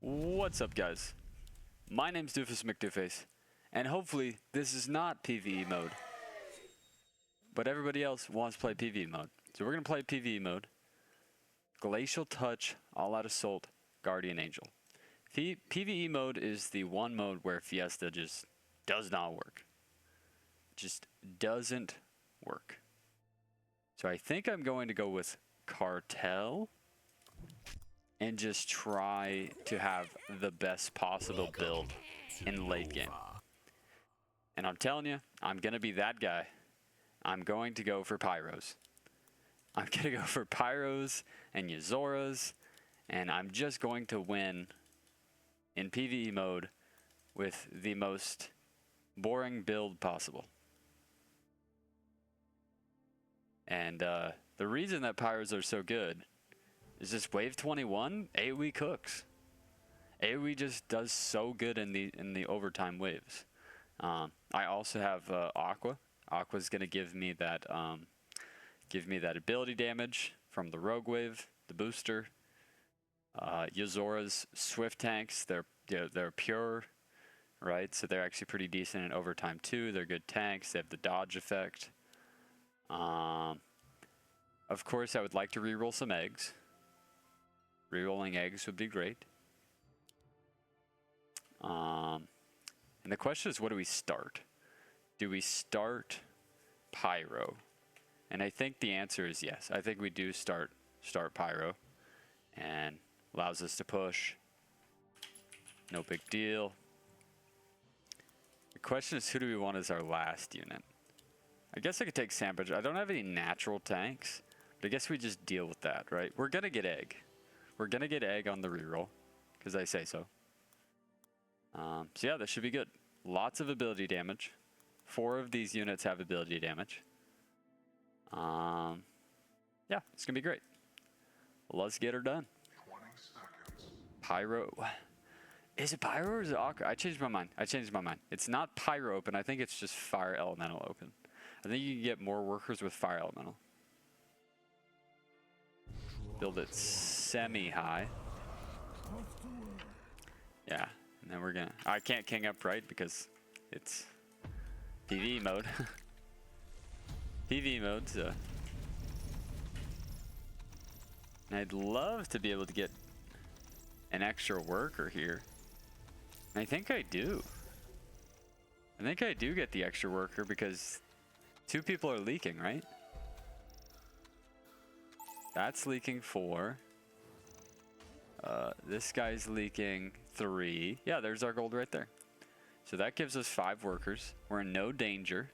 What's up, guys? My name's Doofus Mcdooface, and hopefully this is not PVE mode. But everybody else wants to play PVE mode. So we're going to play PVE mode. Glacial Touch, All Out Assault, Guardian Angel. PVE mode is the one mode where Fiesta just does not work. Just doesn't work. So I think I'm going to go with Cartel and just try to have the best possible build in late game. And I'm telling you, I'm going to be that guy. I'm going to go for Pyros. I'm going to go for Pyros and Yazoras, and I'm just going to win in PvE mode with the most boring build possible. And the reason that Pyros are so good is just wave 21, AoE cooks. AoE just does so good in the overtime waves. I also have Aqua. Aqua's gonna give me that ability damage from the Rogue Wave, the booster. Yazora's Swift tanks, they're pure, right? So they're actually pretty decent in overtime too. They're good tanks. They have the dodge effect. Of course, I would like to reroll some eggs. Rerolling eggs would be great. And the question is, what do we start? Do we start Pyro? And I think the answer is yes. I think we do start Pyro, and allows us to push. No big deal. The question is, who do we want as our last unit? I guess I could take Sandbridge. I don't have any natural tanks, but I guess we just deal with that, right? We're gonna get egg. We're gonna get egg on the reroll, because I say so. So yeah, that should be good. Lots of ability damage. 4 of these units have ability damage. Yeah, it's gonna be great. Let's get her done. 20 seconds. Pyro. Is it Pyro or is it Aqua? I changed my mind. It's not Pyro open. I think it's just Fire Elemental open. I think you can get more workers with Fire Elemental. Build it semi-high. Yeah, and then we're gonna... I can't king up right because it's PvE mode. PvE mode, so... And I'd love to be able to get an extra worker here. And I think I do. I think I do get the extra worker because 2 people are leaking, right? That's leaking 4. This guy's leaking 3. Yeah, there's our gold right there. So that gives us 5 workers. We're in no danger.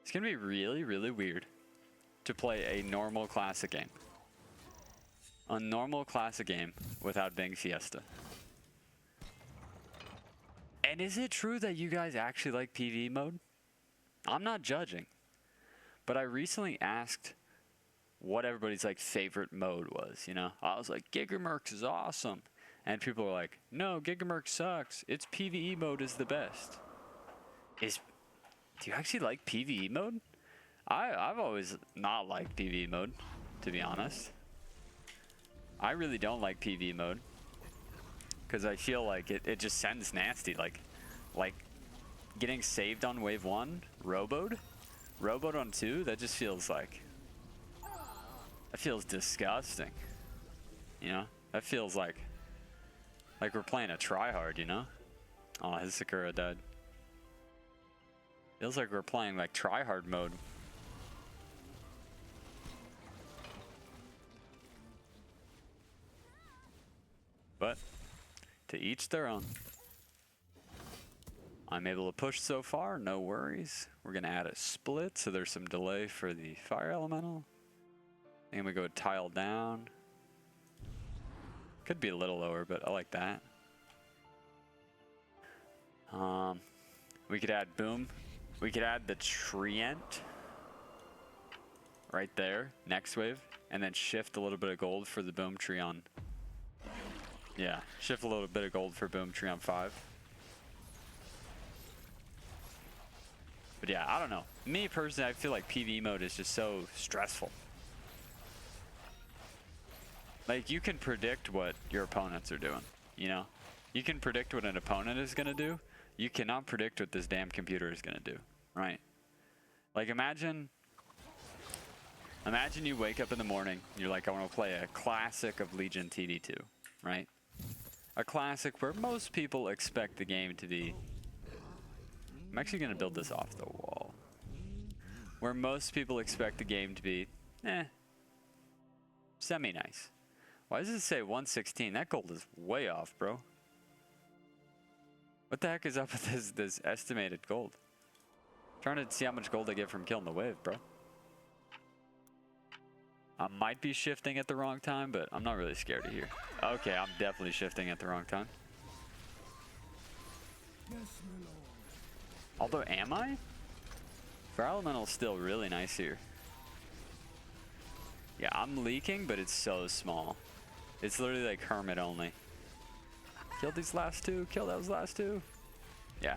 It's gonna be really, really weird to play a normal classic game. A normal classic game without being Fiesta. And is it true that you guys actually like PvE mode? I'm not judging. But I recently asked what everybody's like favorite mode was, you know? I was like, Gigamerx is awesome. And people were like, no, Gigamerx sucks. It's PvE mode is the best. Do you actually like PvE mode? I've always not liked PvE mode, to be honest. I really don't like PvE mode. Because I feel like it just sends nasty. Like getting saved on wave 1, Roboed on 2, that just feels like... That feels disgusting. You know? That feels like we're playing a tryhard, you know? Oh, his Sakura died. Feels like we're playing like tryhard mode. But to each their own. I'm able to push so far, no worries. We're gonna add a split, so there's some delay for the fire elemental. And we go tile down. Could be a little lower, but I like that. We could add boom. We could add the Trient right there, next wave, and then shift a little bit of gold for the boom tree on. Yeah, shift a little bit of gold for boom tree on 5. But yeah, I don't know. Me personally, I feel like PvE mode is just so stressful. Like, you can predict what your opponents are doing, you know? You can predict what an opponent is going to do. You cannot predict what this damn computer is going to do, right? Like, imagine you wake up in the morning, you're like, I want to play a classic of Legion TD2, right? A classic where most people expect the game to be... I'm actually going to build this off the wall. Where most people expect the game to be, semi-nice. Why does it say 116? That gold is way off, bro. What the heck is up with this estimated gold? I'm trying to see how much gold I get from killing the wave, bro. I might be shifting at the wrong time, but I'm not really scared to hear. Okay, I'm definitely shifting at the wrong time. Although, am I? Fire Elemental's still really nice here. Yeah, I'm leaking, but it's so small. It's literally like Hermit only. Kill these last two. Kill those last two. Yeah.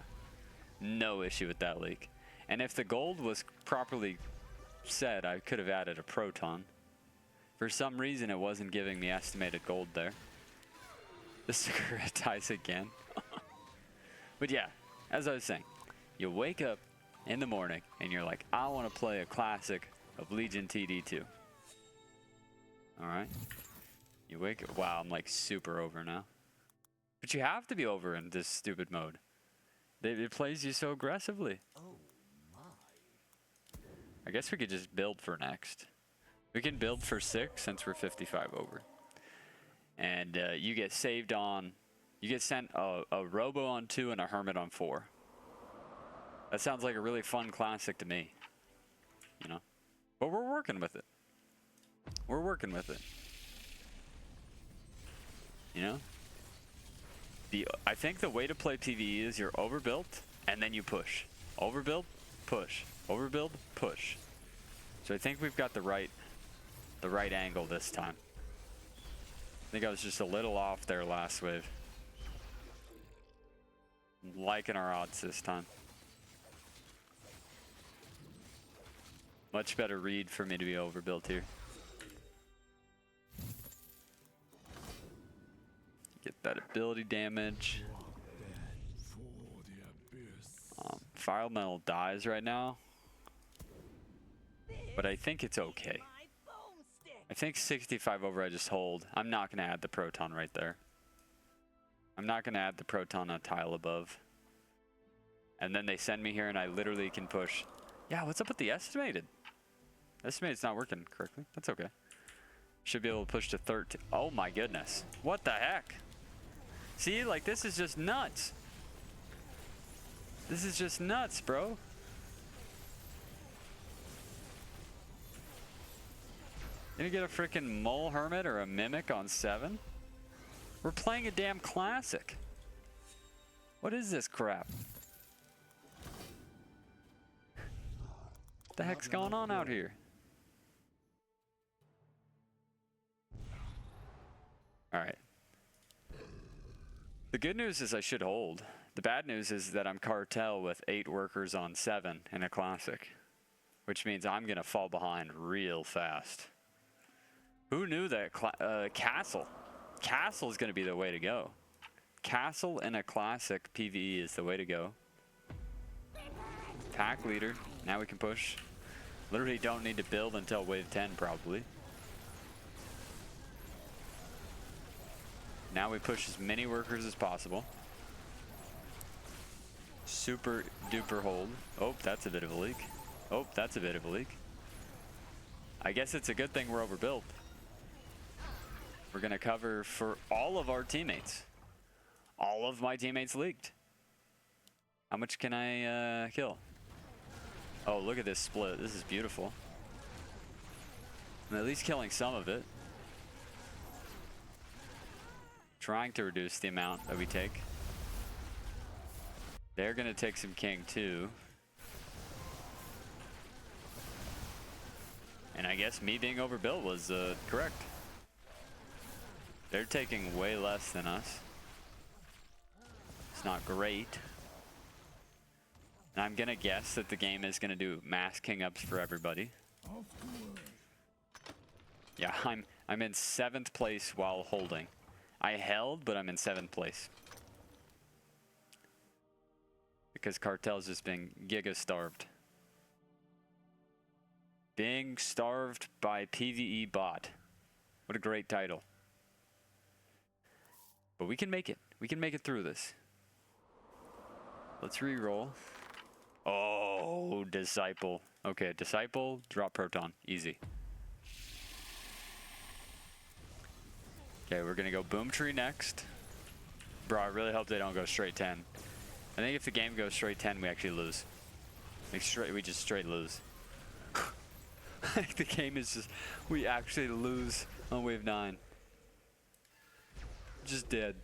No issue with that leak. And if the gold was properly set, I could have added a Proton. For some reason, it wasn't giving me estimated gold there. The Sakura dies again. But yeah, as I was saying, you wake up in the morning and you're like, I want to play a classic of Legion TD2. Alright. You wake up. Wow, I'm like super over now. But you have to be over in this stupid mode. It plays you so aggressively. Oh my. I guess we could just build for next. We can build for 6 since we're 55 over. And you get saved on... You get sent a Robo on 2 and a Hermit on 4. That sounds like a really fun classic to me. You know? But we're working with it. We're working with it. You know? I think the way to play PvE is you're overbuilt and then you push. Overbuild, push. Overbuild, push. So I think we've got the right angle this time. I think I was just a little off there last wave. I'm liking our odds this time. Much better read for me to be overbuilt here. Get that ability damage. Fire Elemental dies right now. But I think it's okay. I think 65 over I just hold. I'm not going to add the Proton right there. I'm not going to add the Proton on a tile above. And then they send me here and I literally can push. Yeah, what's up with the estimated? Estimated's not working correctly. That's okay. Should be able to push to 13. Oh my goodness. What the heck? See, like, this is just nuts. This is just nuts, bro. Gonna get a freaking Mole Hermit or a Mimic on 7? We're playing a damn classic. What is this crap? What the heck's going on out here? Alright. The good news is I should hold. The bad news is that I'm Cartel with 8 workers on 7 in a classic. Which means I'm gonna fall behind real fast. Who knew that Castle? Castle is gonna be the way to go. Castle in a classic PvE is the way to go. Pack leader. Now we can push. Literally don't need to build until wave 10 probably. Now we push as many workers as possible. Super duper hold. Oh, that's a bit of a leak. Oh, that's a bit of a leak. I guess it's a good thing we're overbuilt. We're gonna cover for all of our teammates. All of my teammates leaked. How much can I kill? Oh, look at this split. This is beautiful. I'm at least killing some of it. Trying to reduce the amount that we take. They're gonna take some king too. And I guess me being overbuilt was correct. They're taking way less than us. It's not great. And I'm gonna guess that the game is gonna do mass king ups for everybody. Yeah, I'm in 7th place while holding. I held, but I'm in 7th place. Because Cartel's just been giga starved. Being starved by PVE bot. What a great title. But we can make it. We can make it through this. Let's re-roll. Oh, Disciple. Okay, Disciple, drop Proton. Easy. Okay, we're gonna go Boom Tree next. Bro, I really hope they don't go straight 10. I think if the game goes straight 10, we actually lose. Like we just straight lose. Like the game is just, we actually lose on wave 9. Just dead.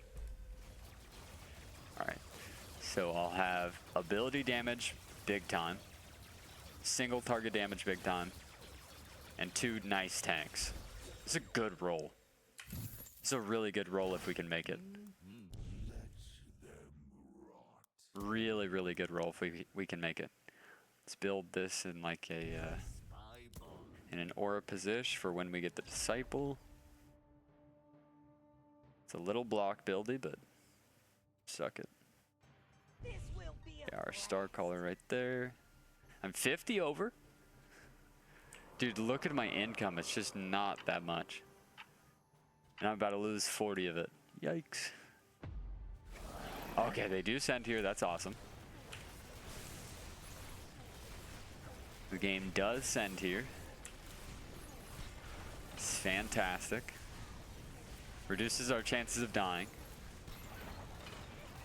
Alright, so I'll have ability damage big time, single target damage big time, and 2 nice tanks. It's a good roll. It's a really good roll if we can make it. Really, really good roll if we can make it. Let's build this in like a in an aura position for when we get the Disciple. It's a little block buildy, but suck it. Yeah, our star caller right there. I'm 50 over. Dude, look at my income. It's just not that much. And I'm about to lose 40 of it. Yikes. Okay, they do send here. That's awesome. The game does send here. It's fantastic. Reduces our chances of dying.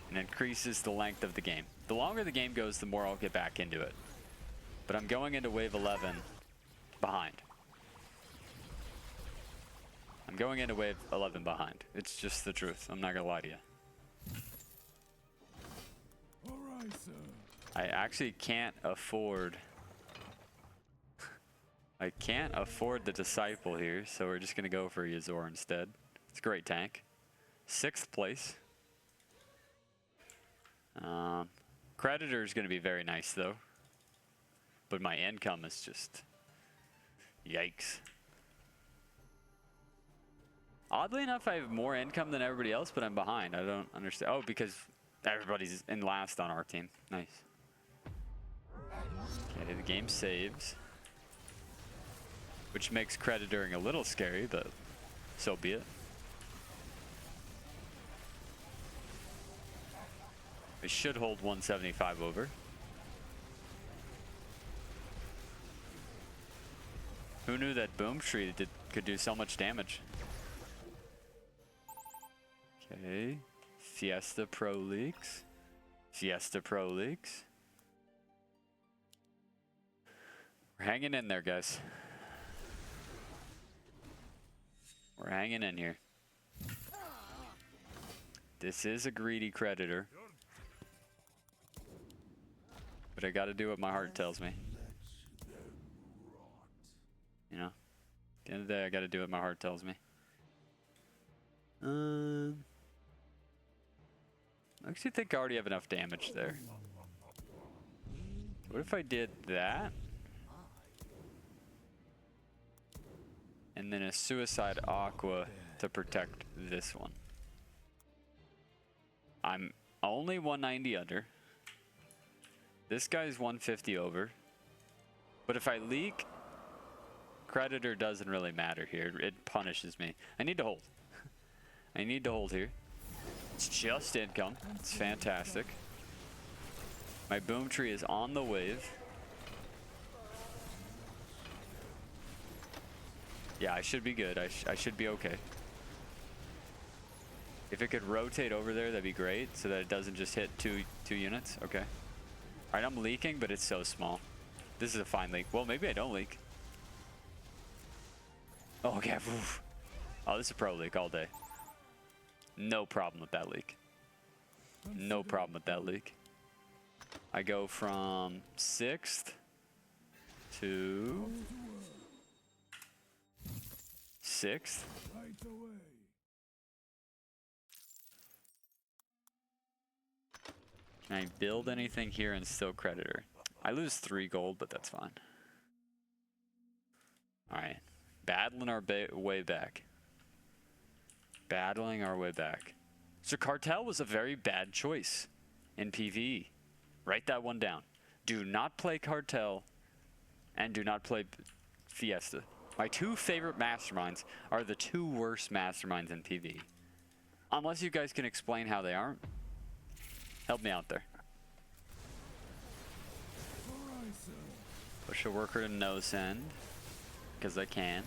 And increases the length of the game. The longer the game goes, the more I'll get back into it. But I'm going into wave 11 behind. I'm going into wave 11 behind. It's just the truth. I'm not gonna lie to you. All right, sir. I actually can't afford... I can't afford the Disciple here, so we're just gonna go for Yazor instead. It's a great tank. 6th place. Creditor is going to be very nice though, but my income is just yikes. Oddly enough, I have more income than everybody else, but I'm behind. I don't understand. Oh, because everybody's in last on our team. Nice. Okay, the game saves, which makes creditoring a little scary, but so be it. We should hold 175 over. Who knew that Boom Tree could do so much damage? Okay. Fiesta Pro Leaks. Fiesta Pro Leaks. We're hanging in there, guys. We're hanging in here. This is a greedy creditor. But I gotta do what my heart tells me. You know? At the end of the day, I gotta do what my heart tells me. I actually think I already have enough damage there. What if I did that? And then a Suicide Aqua to protect this one. I'm only 190 under. This guy's 150 over. But if I leak, creditor doesn't really matter here. It punishes me. I need to hold. I need to hold here. It's just income. It's fantastic. My Boom Tree is on the wave. Yeah, I should be good. I should be okay. If it could rotate over there, that'd be great, so that it doesn't just hit two units. Okay. Alright, I'm leaking, but it's so small. This is a fine leak. Well, maybe I don't leak. Oh, okay. Oof. Oh, this is a pro leak all day. No problem with that leak. No problem with that leak. I go from 6th to 6th. Right away. Can I build anything here and still creditor? I lose 3 gold, but that's fine. Alright. Battling our way back. battling our way back. So Cartel was a very bad choice in PvE. Write that one down. Do not play Cartel and do not play Fiesta. My two favorite masterminds are the two worst masterminds in PvE. Unless you guys can explain how they aren't. Help me out there. Alright, sir. Push a worker to no send. Because I can.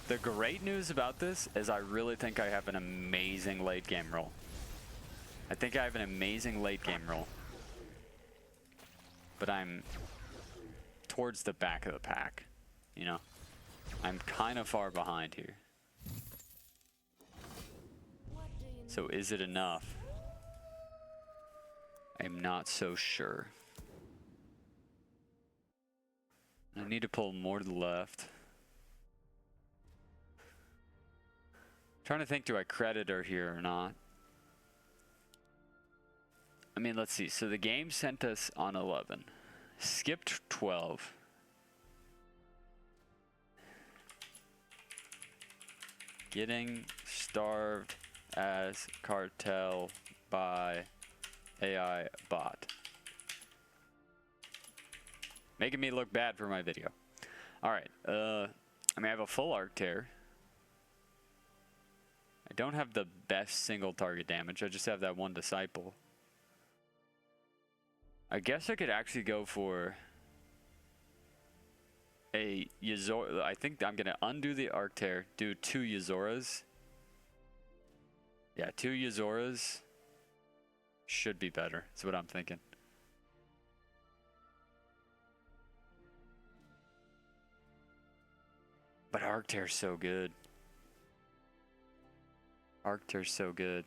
The great news about this is I really think I have an amazing late game role. I think I have an amazing late game role. But I'm towards the back of the pack, you know? I'm kind of far behind here. So is it enough? I'm not so sure. I need to pull more to the left. Trying to think, do I credit her here or not? I mean, let's see. So the game sent us on 11. Skipped 12. Getting starved as Cartel by AI bot. Making me look bad for my video. Alright, I mean, I have a full arc tear. I don't have the best single target damage. I just have that one disciple. I guess I could actually go for a Yuzora. I think I'm going to undo the arc tear, do 2 Yuzoras. Yeah, 2 Yuzoras should be better. That's what I'm thinking. But arc tear's so good. Arc tear's so good.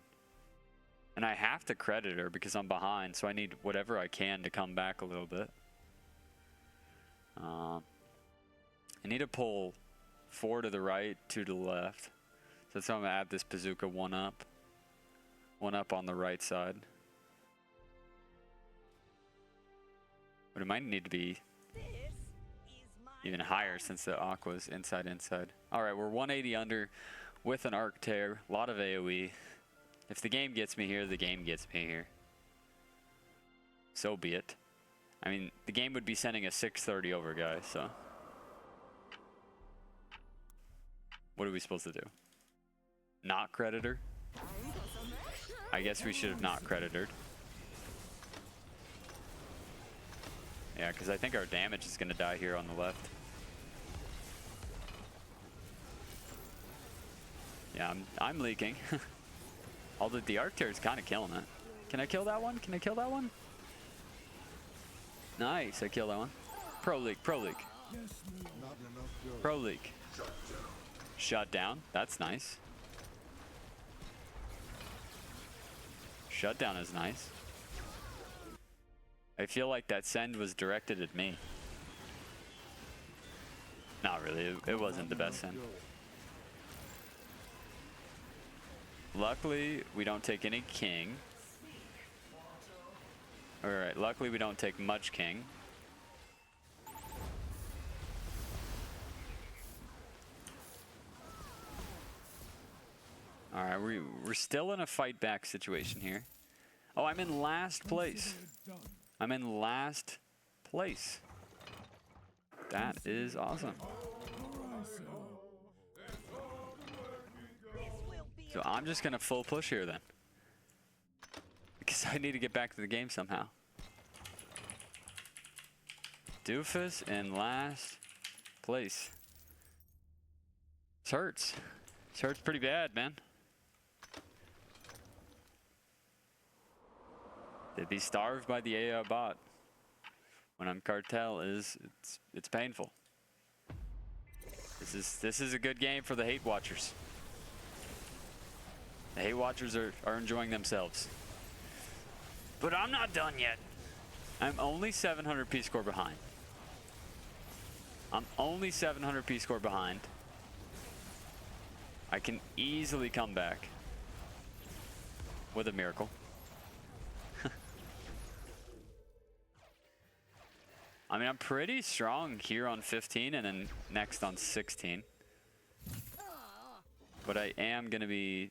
And I have to credit her because I'm behind, so I need whatever I can to come back a little bit. I need to pull 4 to the right, 2 to the left. So that's how I'm going to add this bazooka 1 up. 1 up on the right side. But it might need to be even higher since the aqua's inside. Alright, we're 180 under with an arc tear. A lot of AoE. If the game gets me here, the game gets me here. So be it. I mean, the game would be sending a 630 over, guys, so. What are we supposed to do? Not credit her? I guess we should have not credited her. Yeah, because I think our damage is going to die here on the left. Yeah, I'm leaking. Although the arc tear is kind of killing it. Can I kill that one? Can I kill that one? Nice, I killed that one. Pro leak, pro leak. Pro leak. Shut down, that's nice. Shutdown is nice. I feel like that send was directed at me. Not really, it wasn't the best send. Luckily, we don't take any king. Alright, luckily we don't take much king. Alright, we're still in a fight back situation here. Oh, I'm in last place. I'm in last place. That is awesome. So I'm just gonna full push here then. Because I need to get back to the game somehow. Doofus in last place. This hurts. This hurts pretty bad, man. To be starved by the AI bot when I'm Cartel it's painful. This is a good game for the hate watchers. The hate watchers are enjoying themselves. But I'm not done yet. I'm only 700 P-score behind. I'm only 700 P-score behind. I can easily come back with a miracle. I mean, I'm pretty strong here on 15 and then next on 16. But I am going to be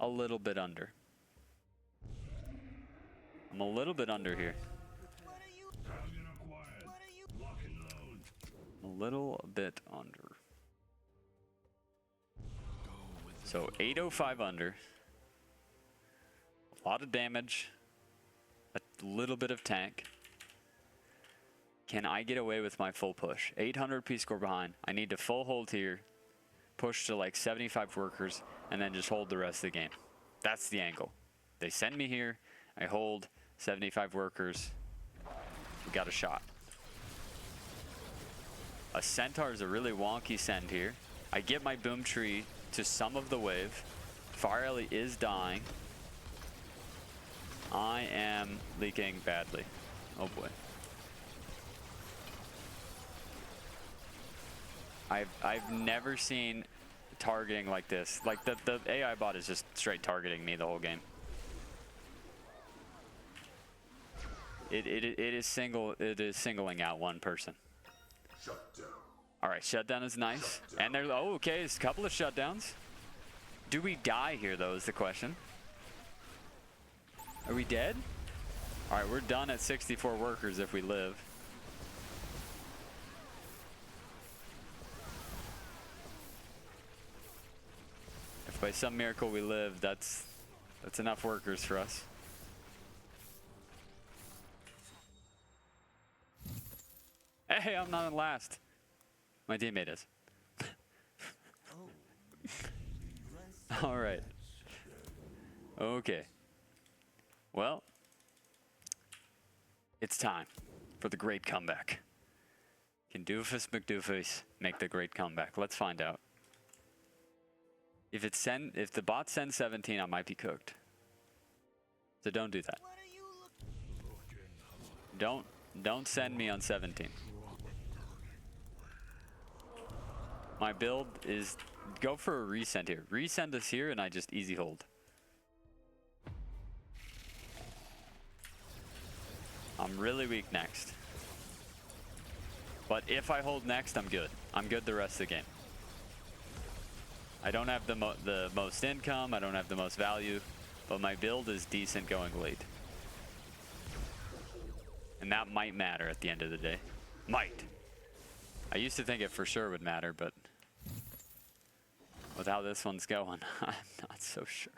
a little bit under. I'm a little bit under here. A little bit under. So 805 under. A lot of damage. A little bit of tank. Can I get away with my full push? 800 P-score behind. I need to full hold here. Push to like 75 workers. And then just hold the rest of the game. That's the angle. They send me here. I hold 75 workers. We got a shot. A centaur is a really wonky send here. I get my boom tree to some of the wave. Fire Ellie is dying. I am leaking badly. Oh boy. I've never seen targeting like this. Like the AI bot is just straight targeting me the whole game. It is singling out one person. Shutdown. All right, shutdown is nice. And there's, oh, okay, it's a couple of shutdowns. Do we die here, though, is the question. Are we dead? All right, we're done at 64 workers if we live. If by some miracle we live, that's enough workers for us. Hey, I'm not in last. My teammate is. All right. Okay. Well, it's time for the great comeback. Can Doofus Mcdooface make the great comeback? Let's find out. If the bot sends 17, I might be cooked. So don't do that. Don't send me on 17. My build is go for a resend here. Resend us here and I just easy hold. I'm really weak next. But if I hold next, I'm good. I'm good the rest of the game. I don't have the most income, I don't have the most value, but my build is decent going late. And that might matter at the end of the day. Might. I used to think it for sure would matter, but with how this one's going, I'm not so sure.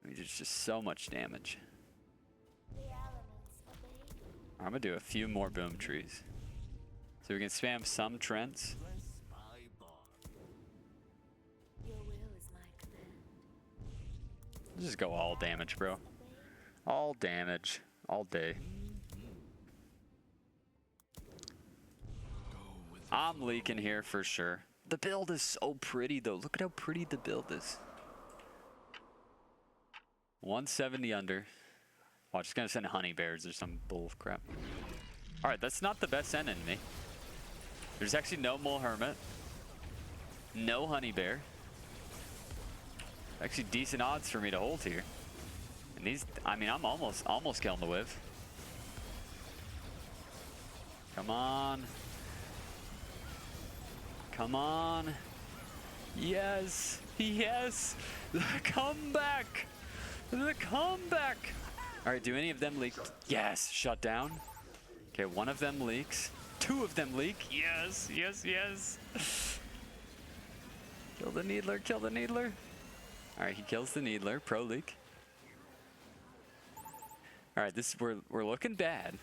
I mean, there's just so much damage. I'm gonna do a few more boom trees. So we can spam some Trents. Just go all damage, bro. All damage. All day. I'm leaking here for sure. The build is so pretty though. Look at how pretty the build is. 170 under. Watch, it's gonna send honey bears or some bull crap. Alright, that's not the best end enemy. There's actually no mole hermit. No honey bear. Actually decent odds for me to hold here. And these, I mean, I'm almost killing the whiv. Come on. Come on. Yes. Yes. The comeback. The comeback. All right, do any of them leak? Yes, shut down. Okay, one of them leaks. Two of them leak. Yes, yes, yes. Kill the needler, kill the needler. All right, he kills the needler, pro leak. All right, we're looking bad.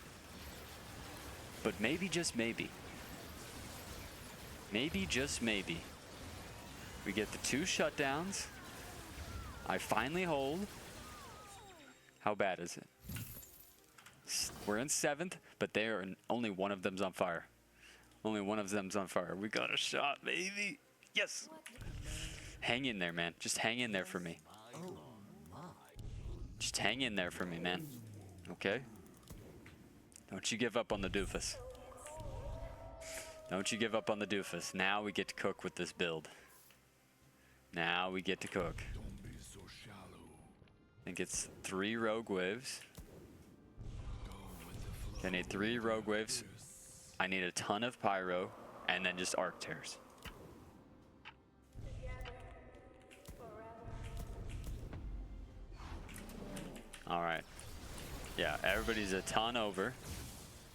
But maybe, just maybe. Maybe, just maybe. We get the 2 shutdowns. I finally hold. How bad is it? We're in 7th, but only one of them's on fire. Only one of them's on fire. We got a shot, baby. Yes. Hang in there, man. Just hang in there for me. Just hang in there for me, man. Okay? Don't you give up on the doofus. Don't you give up on the doofus. Now we get to cook with this build. Now we get to cook. Don't be so shallow. I think it's 3 rogue waves. I need 3 rogue waves. I need a ton of pyro, and then just arc tears. All right. Yeah, everybody's a ton over.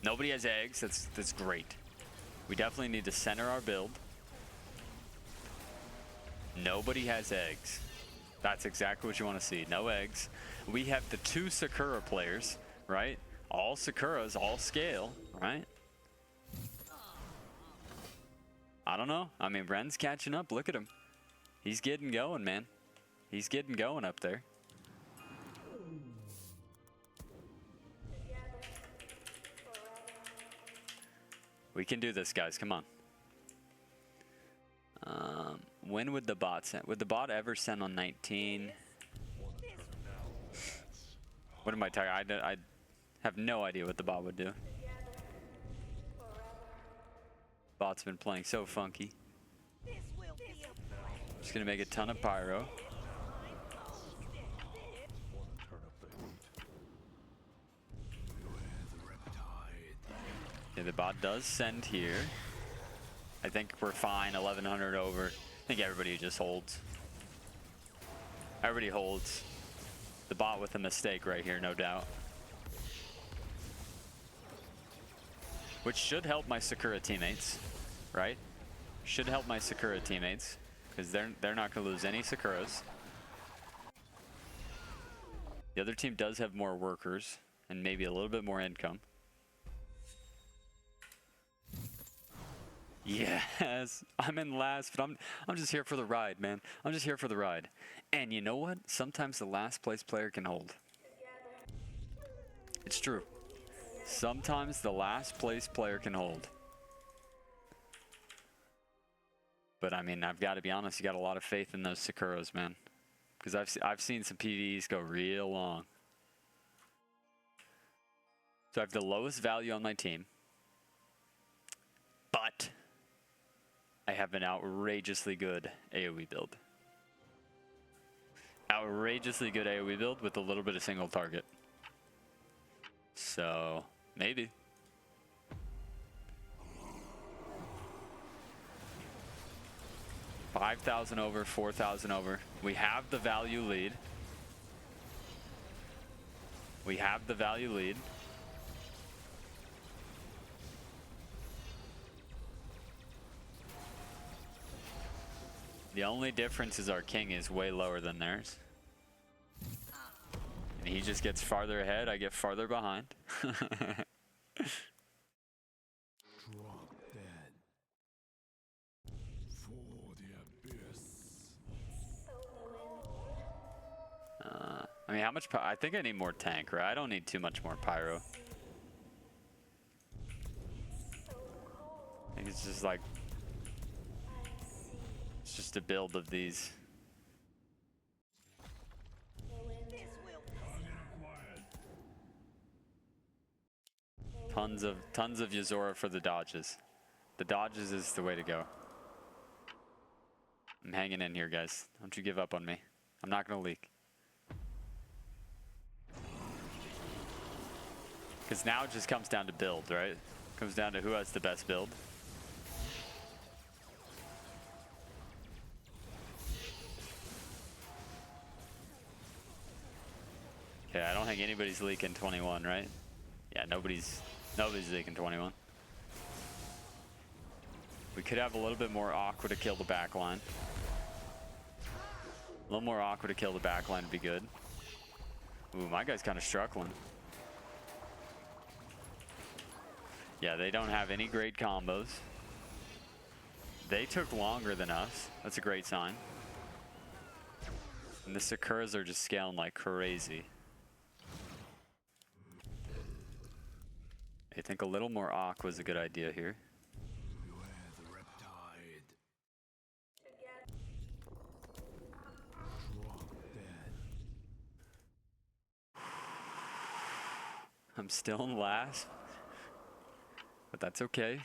Nobody has eggs. That's great. We definitely need to center our build. Nobody has eggs. That's exactly what you want to see. No eggs. We have the 2 Sakura players, right? All Sakuras, all scale, right? I don't know. I mean, Ren's catching up. Look at him. He's getting going, man. He's getting going up there. We can do this, guys. Come on. When would the bot send? Would the bot ever send on 19? What am I talking? I have no idea what the bot would do. Bot's been playing so funky. Just gonna make a ton of pyro. Yeah, the bot does send here. I think we're fine. 1100 over. I think everybody just holds. Everybody holds. The bot with a mistake right here, no doubt. Which should help my Sakura teammates, right? Should help my Sakura teammates, because they're not going to lose any Sakuras. The other team does have more workers and maybe a little bit more income. Yes, I'm in last, but I'm just here for the ride, man. I'm just here for the ride. And you know what? Sometimes the last place player can hold. It's true. Sometimes the last place player can hold. But I mean, I've got to be honest, you got a lot of faith in those Sakuras, man. Because I've seen some PVEs go real long. So I have the lowest value on my team. But I have an outrageously good AoE build. Outrageously good AoE build with a little bit of single target. So, maybe. $5,000 over, $4,000 over. We have the value lead. We have the value lead. The only difference is our king is way lower than theirs. And he just gets farther ahead, I get farther behind. Drop dead. For the abyss. I mean, how much I think I need more tank, right? I don't need too much more pyro. I think it's just like... It's just a build of these. Tons of Yuzora for the dodges. The dodges is the way to go. I'm hanging in here, guys. Don't you give up on me. I'm not gonna leak. Because now it just comes down to build, right? Comes down to who has the best build. Okay, I don't think anybody's leaking 21, right? Yeah, nobody's leaking 21. We could have a little bit more Aqua to kill the backline. A little more Aqua to kill the backline would be good. Ooh, my guy's kind of struggling. Yeah, they don't have any great combos. They took longer than us. That's a great sign. And the Sakuras are just scaling like crazy. I think a little more Aqua is a good idea here. I'm still in last, but that's okay.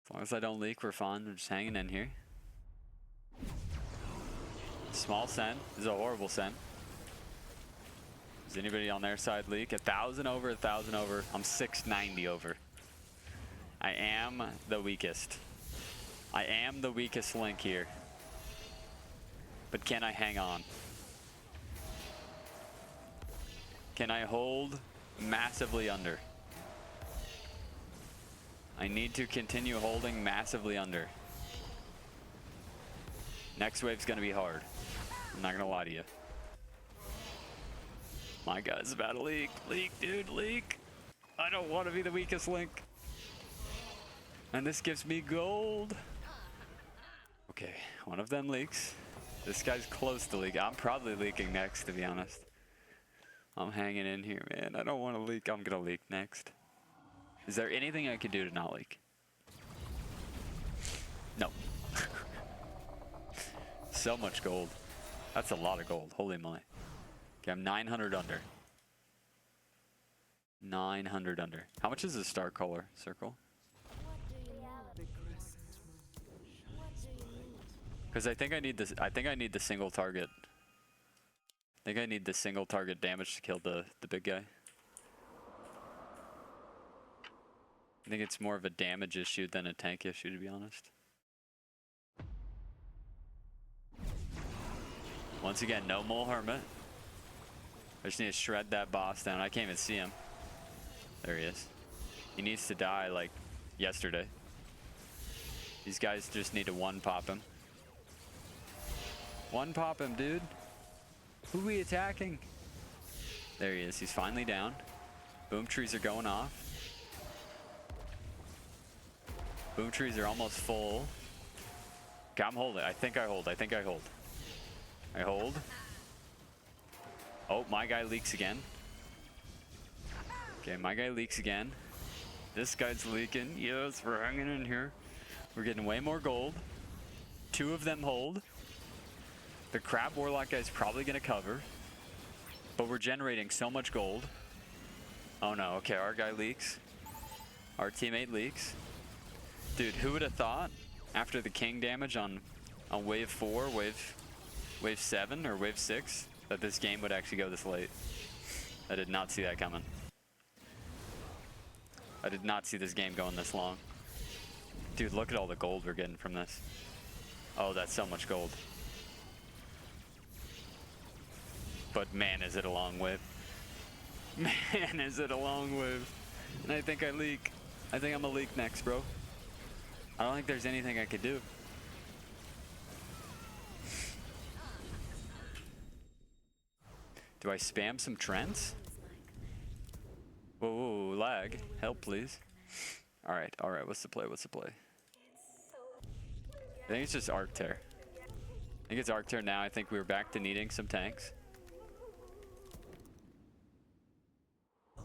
As long as I don't leak, we're fine. I'm just hanging in here. Small send. This is a horrible send. Is anybody on their side leak? 1,000 over, 1,000 over. I'm 690 over. I am the weakest. I am the weakest link here. But can I hang on? Can I hold massively under? I need to continue holding massively under. Next wave's gonna be hard. I'm not gonna lie to you. My guy's about to leak. Leak, dude, leak. I don't want to be the weakest link. And this gives me gold. Okay, one of them leaks. This guy's close to leak. I'm probably leaking next, to be honest. I'm hanging in here, man. I don't want to leak. I'm gonna leak next. Is there anything I could do to not leak? No. So much gold. That's a lot of gold. Holy moly. Okay, I'm 900 under. 900 under. How much is the star color circle? Because I think I need this. I think I need the single target. I think I need the single target damage to kill the big guy. I think it's more of a damage issue than a tank issue, to be honest. Once again, no mole hermit. I just need to shred that boss down. I can't even see him. There he is. He needs to die like yesterday. These guys just need to one pop him. One pop him, dude. Who are we attacking? There he is. He's finally down. Boom trees are going off. Boom trees are almost full. Okay, I'm holding. I think I hold. I think I hold. I hold. Oh, my guy leaks again. Okay, my guy leaks again. This guy's leaking. Yes, we're hanging in here. We're getting way more gold. 2 of them hold. The crab warlock guy's probably gonna cover. But we're generating so much gold. Oh no, okay, our guy leaks. Our teammate leaks. Dude, who would have thought after the king damage on wave 4, wave 7 or wave 6 that this game would actually go this late? I did not see that coming. I did not see this game going this long. Dude, look at all the gold we're getting from this. Oh, that's so much gold. But man, is it a long wave. Man, is it a long wave. And I think I leak. I think I'm gonna leak next, bro. I don't think there's anything I could do. Do I spam some trends? Whoa, whoa, whoa, lag. Help, please. Alright, what's the play? What's the play? I think it's just Arc Tear. I think it's Arc Tear now. I think we're back to needing some tanks. I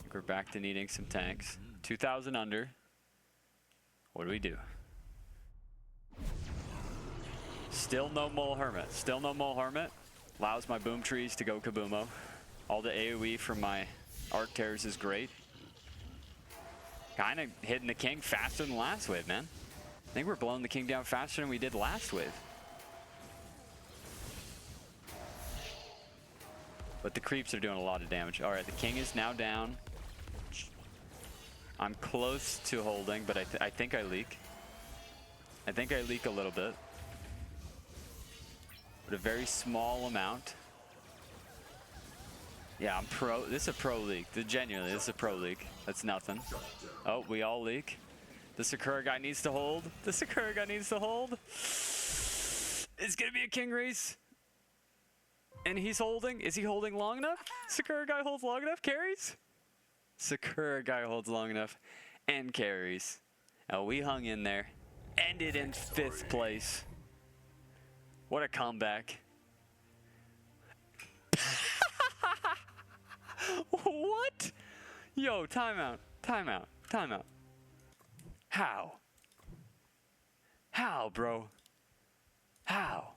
think we're back to needing some tanks. 2,000 under. What do we do? Still no mole hermit. Still no mole hermit. Allows my boom trees to go kaboomo. All the AoE from my arc tears is great. Kind of hitting the king faster than last wave, man. I think we're blowing the king down faster than we did last wave. But the creeps are doing a lot of damage. All right, the king is now down. I'm close to holding, but I think I leak. I think I leak a little bit. But a very small amount. Yeah, I'm pro. This is a pro leak. Genuinely, this is a pro leak. That's nothing. Oh, we all leak. The Sakura guy needs to hold. The Sakura guy needs to hold. It's gonna be a king race. And he's holding. Is he holding long enough? Sakura guy holds long enough. Carries? Sakura guy holds long enough and carries. Oh, we hung in there. Ended in 5th place. What a comeback. What? Yo, timeout. Timeout. Timeout. How? How, bro? How?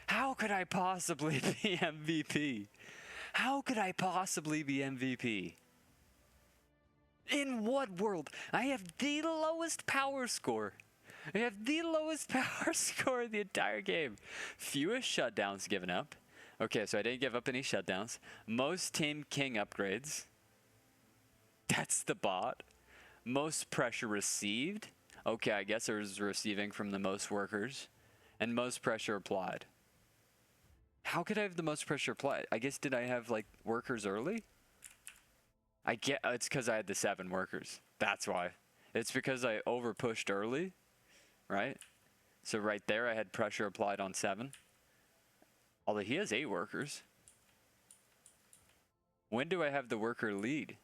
How could I possibly be MVP? How could I possibly be MVP? In what world? I have the lowest power score. We have the lowest power score in the entire game. Fewest shutdowns given up. Okay, so I didn't give up any shutdowns. Most Team King upgrades. That's the bot. Most pressure received. Okay, I guess it was receiving from the most workers. And most pressure applied. How could I have the most pressure applied? I guess, did I have, like, workers early? It's because I had the 7 workers. That's why. It's because I over pushed early, right? So right there I had pressure applied on 7. Although he has 8 workers. When do I have the worker lead?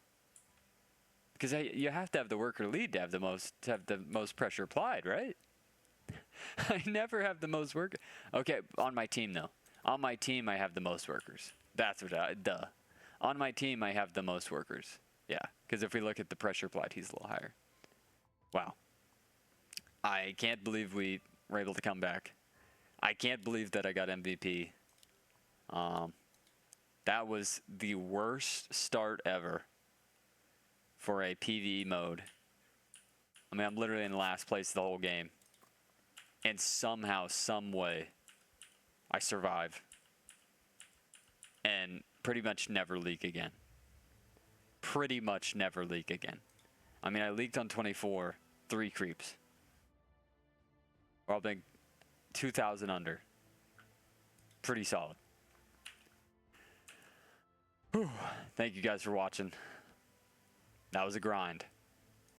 Because you have to have the worker lead to have the most pressure applied, right? I never have the most work. Okay, on my team though. On my team I have the most workers. That's what duh. On my team I have the most workers. Yeah, because if we look at the pressure applied, he's a little higher. Wow. I can't believe we were able to come back. I can't believe that I got MVP. That was the worst start ever for a PvE mode. I mean, I'm literally in last place the whole game. And somehow, some way, I survive. And pretty much never leak again. Pretty much never leak again. I mean, I leaked on 24, 3 creeps. Probably 2,000 under. Pretty solid. Whew. Thank you guys for watching. That was a grind.